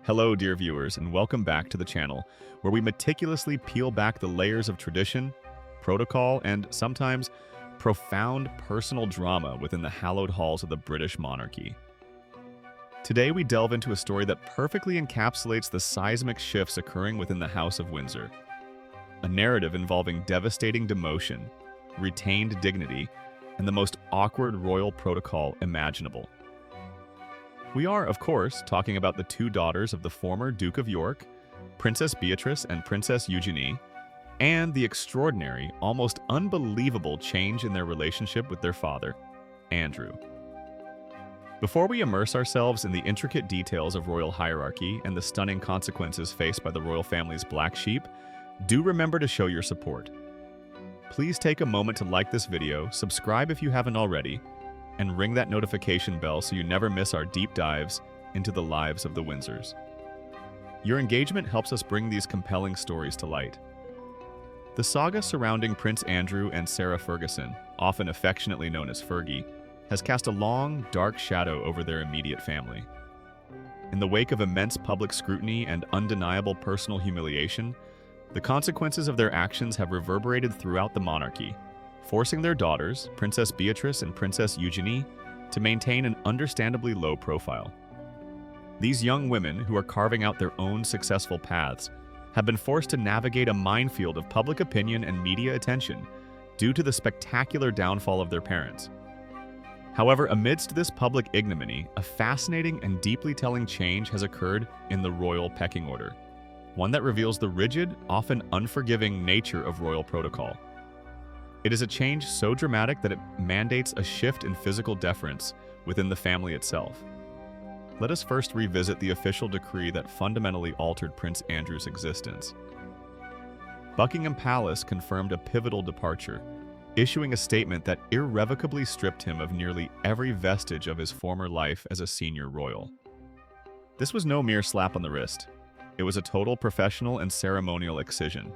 Hello, dear viewers, and welcome back to the channel, where we meticulously peel back the layers of tradition, protocol, and sometimes profound personal drama within the hallowed halls of the British monarchy. Today, we delve into a story that perfectly encapsulates the seismic shifts occurring within the House of Windsor. A narrative involving devastating demotion, retained dignity, and the most awkward royal protocol imaginable. We are, of course, talking about the two daughters of the former Duke of York, Princess Beatrice and Princess Eugenie, and the extraordinary, almost unbelievable change in their relationship with their father, Andrew. Before we immerse ourselves in the intricate details of royal hierarchy and the stunning consequences faced by the royal family's black sheep, do remember to show your support. Please take a moment to like this video, subscribe if you haven't already, and ring that notification bell so you never miss our deep dives into the lives of the Windsors. Your engagement helps us bring these compelling stories to light. The saga surrounding Prince Andrew and Sarah Ferguson, often affectionately known as Fergie, has cast a long, dark shadow over their immediate family. In the wake of immense public scrutiny and undeniable personal humiliation, the consequences of their actions have reverberated throughout the monarchy, forcing their daughters, Princess Beatrice and Princess Eugenie, to maintain an understandably low profile. These young women, who are carving out their own successful paths, have been forced to navigate a minefield of public opinion and media attention due to the spectacular downfall of their parents. However, amidst this public ignominy, a fascinating and deeply telling change has occurred in the royal pecking order, one that reveals the rigid, often unforgiving nature of royal protocol. It is a change so dramatic that it mandates a shift in physical deference within the family itself. Let us first revisit the official decree that fundamentally altered Prince Andrew's existence. Buckingham Palace confirmed a pivotal departure, issuing a statement that irrevocably stripped him of nearly every vestige of his former life as a senior royal. This was no mere slap on the wrist. It was a total professional and ceremonial excision.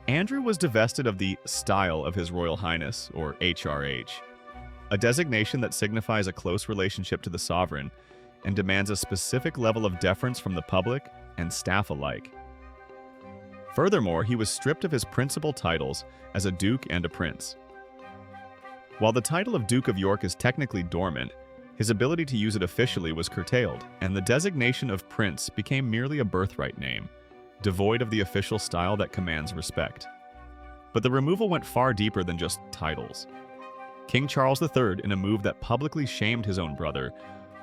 Andrew was divested of the style of His Royal Highness, or HRH, a designation that signifies a close relationship to the sovereign and demands a specific level of deference from the public and staff alike. Furthermore, he was stripped of his principal titles as a duke and a prince. While the title of Duke of York is technically dormant, his ability to use it officially was curtailed, and the designation of prince became merely a birthright name, devoid of the official style that commands respect. But the removal went far deeper than just titles. King Charles III, in a move that publicly shamed his own brother,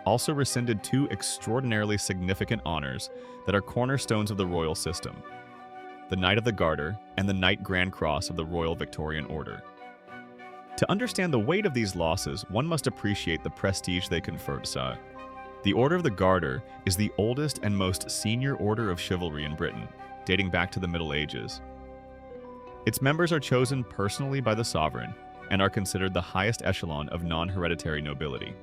also rescinded two extraordinarily significant honors that are cornerstones of the royal system: the Knight of the Garter and the Knight Grand Cross of the Royal Victorian Order. To understand the weight of these losses, one must appreciate the prestige they conferred, sir. The Order of the Garter is the oldest and most senior order of chivalry in Britain, dating back to the Middle Ages. Its members are chosen personally by the sovereign and are considered the highest echelon of non-hereditary nobility.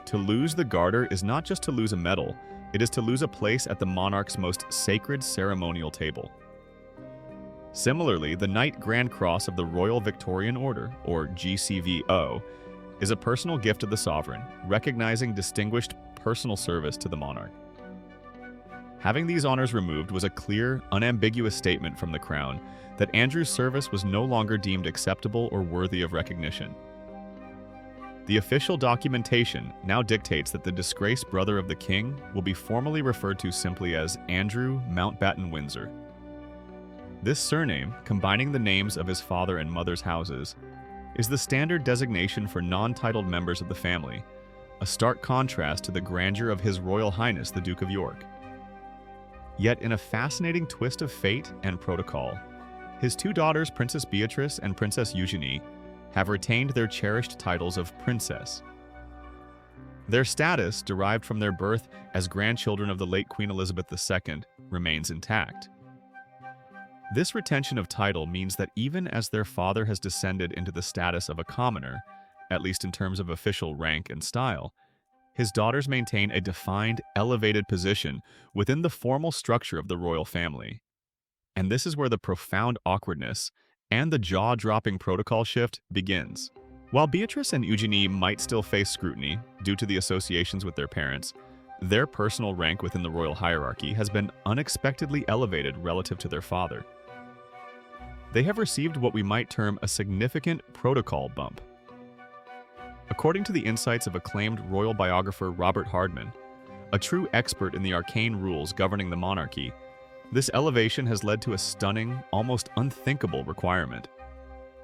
To lose the Garter is not just to lose a medal, it is to lose a place at the monarch's most sacred ceremonial table. Similarly, the Knight Grand Cross of the Royal Victorian Order, or GCVO, is a personal gift of the sovereign, recognizing distinguished personal service to the monarch. Having these honors removed was a clear, unambiguous statement from the crown that Andrew's service was no longer deemed acceptable or worthy of recognition. The official documentation now dictates that the disgraced brother of the king will be formally referred to simply as Andrew Mountbatten Windsor. This surname, combining the names of his father and mother's houses, is the standard designation for non-titled members of the family, a stark contrast to the grandeur of His Royal Highness the Duke of York. Yet, in a fascinating twist of fate and protocol, his two daughters, Princess Beatrice and Princess Eugenie, have retained their cherished titles of princess. Their status, derived from their birth as grandchildren of the late Queen Elizabeth II, remains intact. This retention of title means that even as their father has descended into the status of a commoner, at least in terms of official rank and style, his daughters maintain a defined, elevated position within the formal structure of the royal family. And this is where the profound awkwardness and the jaw-dropping protocol shift begins. While Beatrice and Eugenie might still face scrutiny due to the associations with their parents, Their personal rank within the royal hierarchy has been unexpectedly elevated relative to their father. They have received what we might term a significant protocol bump. According to the insights of acclaimed royal biographer Robert Hardman, a true expert in the arcane rules governing the monarchy, this elevation has led to a stunning, almost unthinkable requirement.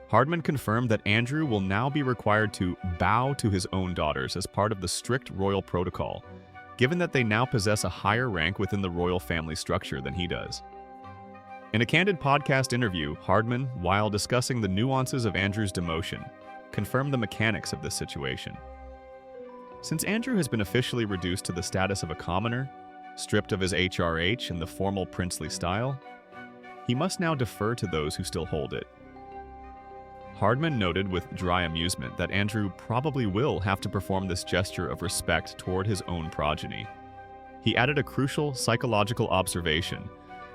Hardman confirmed that Andrew will now be required to bow to his own daughters as part of the strict royal protocol, given that they now possess a higher rank within the royal family structure than he does. In a candid podcast interview, Hardman, while discussing the nuances of Andrew's demotion, confirmed the mechanics of this situation. Since Andrew has been officially reduced to the status of a commoner, stripped of his HRH in the formal princely style, he must now defer to those who still hold it. Hardman noted with dry amusement that Andrew probably will have to perform this gesture of respect toward his own progeny. He added a crucial psychological observation,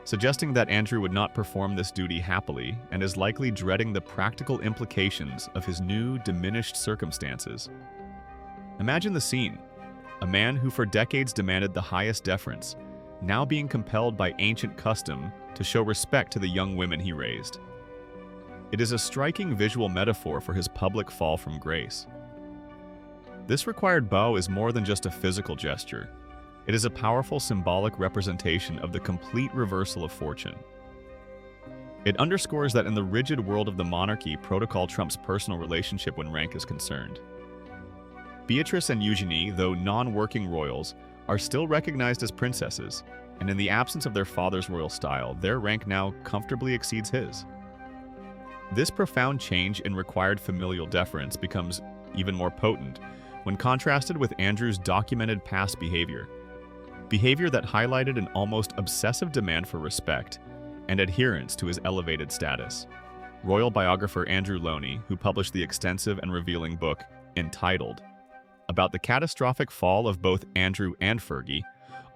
suggesting that Andrew would not perform this duty happily and is likely dreading the practical implications of his new, diminished circumstances. Imagine the scene: a man who for decades demanded the highest deference, now being compelled by ancient custom to show respect to the young women he raised. It is a striking visual metaphor for his public fall from grace. This required bow is more than just a physical gesture. It is a powerful symbolic representation of the complete reversal of fortune. It underscores that in the rigid world of the monarchy, protocol trumps personal relationship when rank is concerned. Beatrice and Eugenie, though non-working royals, are still recognized as princesses, and in the absence of their father's royal style, their rank now comfortably exceeds his. This profound change in required familial deference becomes even more potent when contrasted with Andrew's documented past behavior that highlighted an almost obsessive demand for respect and adherence to his elevated status. Royal biographer Andrew Loney, who published the extensive and revealing book entitled About the Catastrophic Fall of Both Andrew and Fergie,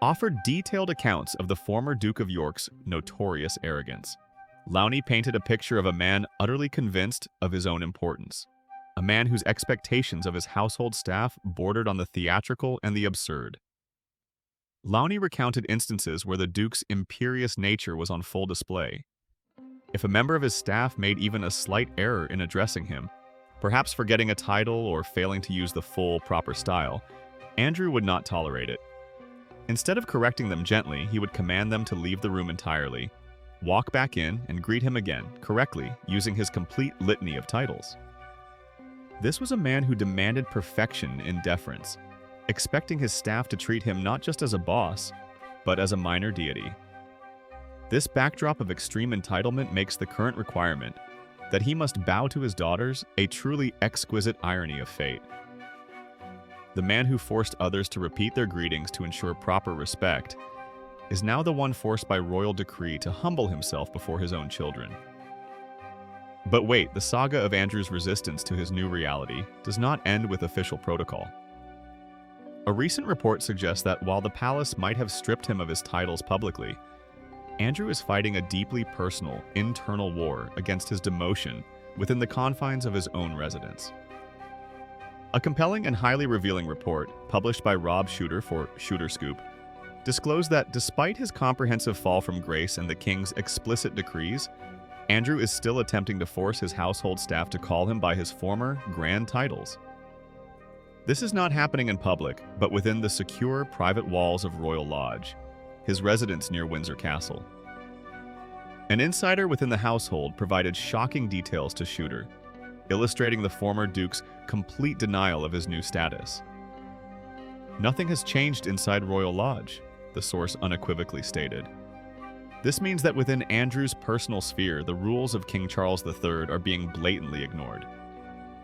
offered detailed accounts of the former Duke of York's notorious arrogance. Lowney painted a picture of a man utterly convinced of his own importance, a man whose expectations of his household staff bordered on the theatrical and the absurd. Lowney recounted instances where the Duke's imperious nature was on full display. If a member of his staff made even a slight error in addressing him, perhaps forgetting a title or failing to use the full, proper style, Andrew would not tolerate it. Instead of correcting them gently, he would command them to leave the room entirely, walk back in, and greet him again, correctly, using his complete litany of titles. This was a man who demanded perfection in deference, expecting his staff to treat him not just as a boss, but as a minor deity. This backdrop of extreme entitlement makes the current requirement, that he must bow to his daughters, a truly exquisite irony of fate. The man who forced others to repeat their greetings to ensure proper respect is now the one forced by royal decree to humble himself before his own children. But wait, the saga of Andrew's resistance to his new reality does not end with official protocol. A recent report suggests that while the palace might have stripped him of his titles publicly, Andrew is fighting a deeply personal, internal war against his demotion within the confines of his own residence. A compelling and highly revealing report, published by Rob Shooter for Shooter Scoop, disclosed that despite his comprehensive fall from grace and the king's explicit decrees, Andrew is still attempting to force his household staff to call him by his former grand titles. This is not happening in public, but within the secure private walls of Royal Lodge, his residence near Windsor Castle. An insider within the household provided shocking details to Shooter, illustrating the former Duke's complete denial of his new status. "Nothing has changed inside Royal Lodge," the source unequivocally stated. This means that within Andrew's personal sphere, the rules of King Charles III are being blatantly ignored.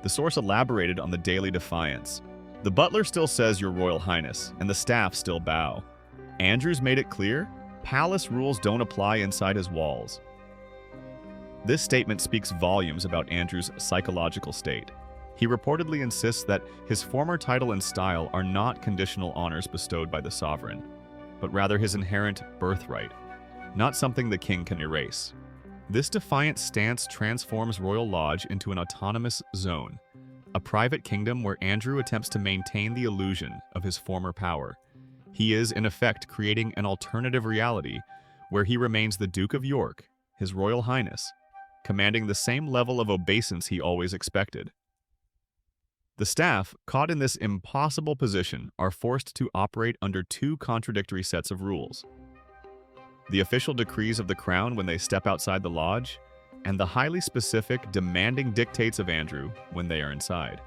The source elaborated on the daily defiance. "The butler still says Your Royal Highness, and the staff still bow. Andrew's made it clear, palace rules don't apply inside his walls." This statement speaks volumes about Andrew's psychological state. He reportedly insists that his former title and style are not conditional honors bestowed by the sovereign, but rather his inherent birthright, not something the king can erase. This defiant stance transforms Royal Lodge into an autonomous zone, a private kingdom where Andrew attempts to maintain the illusion of his former power, He is, in effect, creating an alternative reality where he remains the Duke of York, His Royal Highness, commanding the same level of obeisance he always expected. The staff, caught in this impossible position, are forced to operate under two contradictory sets of rules: the official decrees of the crown when they step outside the lodge, and the highly specific, demanding dictates of Andrew when they are inside.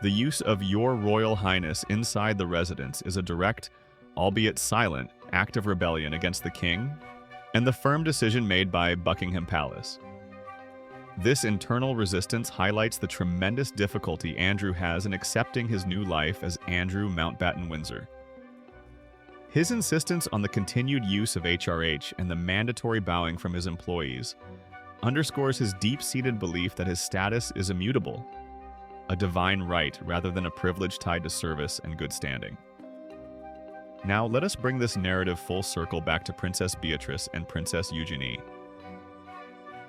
The use of Your Royal Highness inside the residence is a direct, albeit silent, act of rebellion against the king and the firm decision made by Buckingham Palace. This internal resistance highlights the tremendous difficulty Andrew has in accepting his new life as Andrew Mountbatten Windsor. His insistence on the continued use of HRH and the mandatory bowing from his employees underscores his deep-seated belief that his status is immutable, a divine right rather than a privilege tied to service and good standing. Now, let us bring this narrative full circle back to Princess Beatrice and Princess Eugenie.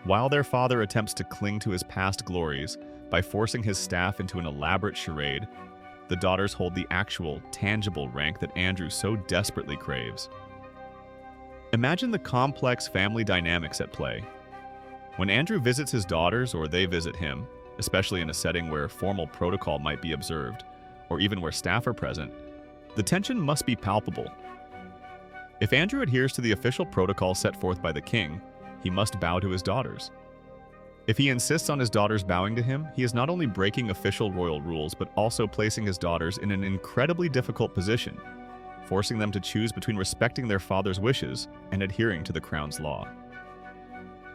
While their father attempts to cling to his past glories by forcing his staff into an elaborate charade, the daughters hold the actual, tangible rank that Andrew so desperately craves. Imagine the complex family dynamics at play. When Andrew visits his daughters or they visit him, especially in a setting where formal protocol might be observed, or even where staff are present, the tension must be palpable. If Andrew adheres to the official protocol set forth by the king, he must bow to his daughters. If he insists on his daughters bowing to him, he is not only breaking official royal rules, but also placing his daughters in an incredibly difficult position, forcing them to choose between respecting their father's wishes and adhering to the crown's law.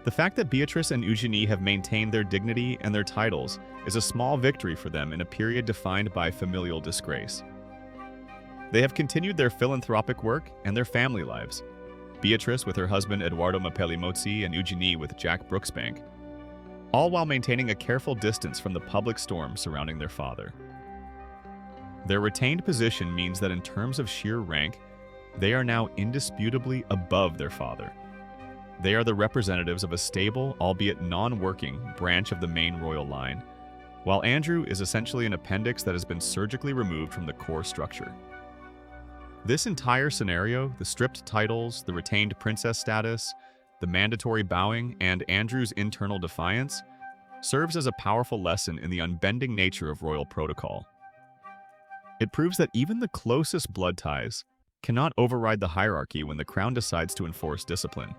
The fact that Beatrice and Eugenie have maintained their dignity and their titles is a small victory for them in a period defined by familial disgrace. They have continued their philanthropic work and their family lives, Beatrice with her husband Edoardo Mapelli-Mozzi and Eugenie with Jack Brooksbank, all while maintaining a careful distance from the public storm surrounding their father. Their retained position means that in terms of sheer rank, they are now indisputably above their father. They are the representatives of a stable, albeit non-working, branch of the main royal line, while Andrew is essentially an appendix that has been surgically removed from the core structure. This entire scenario, the stripped titles, the retained princess status, the mandatory bowing, and Andrew's internal defiance, serves as a powerful lesson in the unbending nature of royal protocol. It proves that even the closest blood ties cannot override the hierarchy when the crown decides to enforce discipline.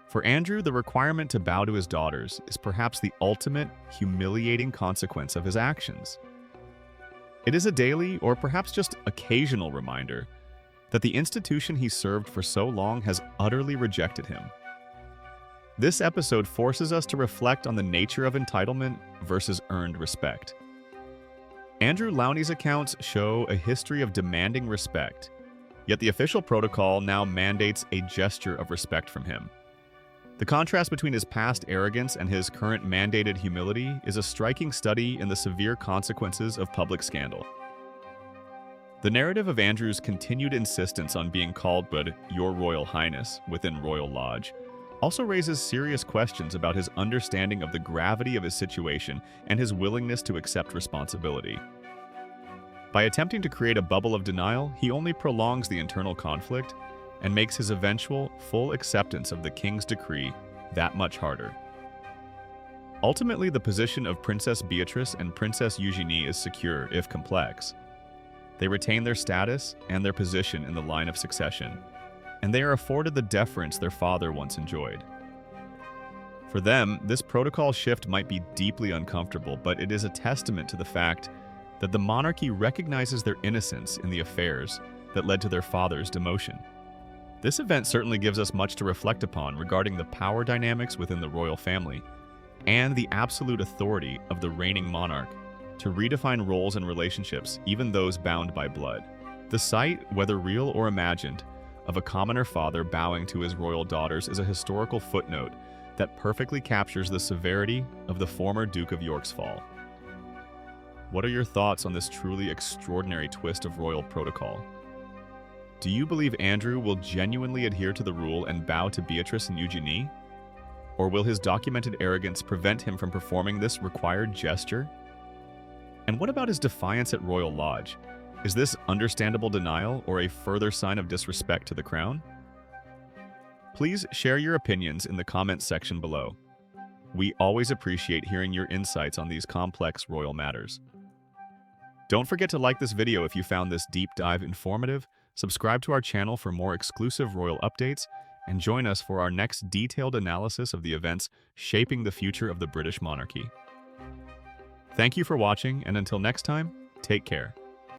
For Andrew, the requirement to bow to his daughters is perhaps the ultimate, humiliating consequence of his actions. It is a daily, or perhaps just occasional reminder that the institution he served for so long has utterly rejected him. This episode forces us to reflect on the nature of entitlement versus earned respect. Andrew Lowney's accounts show a history of demanding respect, yet the official protocol now mandates a gesture of respect from him. The contrast between his past arrogance and his current mandated humility is a striking study in the severe consequences of public scandal. The narrative of Andrew's continued insistence on being called but Your Royal Highness within Royal Lodge also raises serious questions about his understanding of the gravity of his situation and his willingness to accept responsibility. By attempting to create a bubble of denial, he only prolongs the internal conflict and makes his eventual full acceptance of the king's decree that much harder. Ultimately, the position of Princess Beatrice and Princess Eugenie is secure, if complex. They retain their status and their position in the line of succession, and they are afforded the deference their father once enjoyed. For them, this protocol shift might be deeply uncomfortable, but it is a testament to the fact that the monarchy recognizes their innocence in the affairs that led to their father's demotion. This event certainly gives us much to reflect upon regarding the power dynamics within the royal family and the absolute authority of the reigning monarch to redefine roles and relationships, even those bound by blood. The sight, whether real or imagined, of a commoner father bowing to his royal daughters is a historical footnote that perfectly captures the severity of the former Duke of York's fall. What are your thoughts on this truly extraordinary twist of royal protocol? Do you believe Andrew will genuinely adhere to the rule and bow to Beatrice and Eugenie? Or will his documented arrogance prevent him from performing this required gesture? And what about his defiance at Royal Lodge? Is this understandable denial or a further sign of disrespect to the crown? Please share your opinions in the comments section below. We always appreciate hearing your insights on these complex royal matters. Don't forget to like this video if you found this deep dive informative, subscribe to our channel for more exclusive royal updates, and join us for our next detailed analysis of the events shaping the future of the British monarchy. Thank you for watching, and until next time, take care.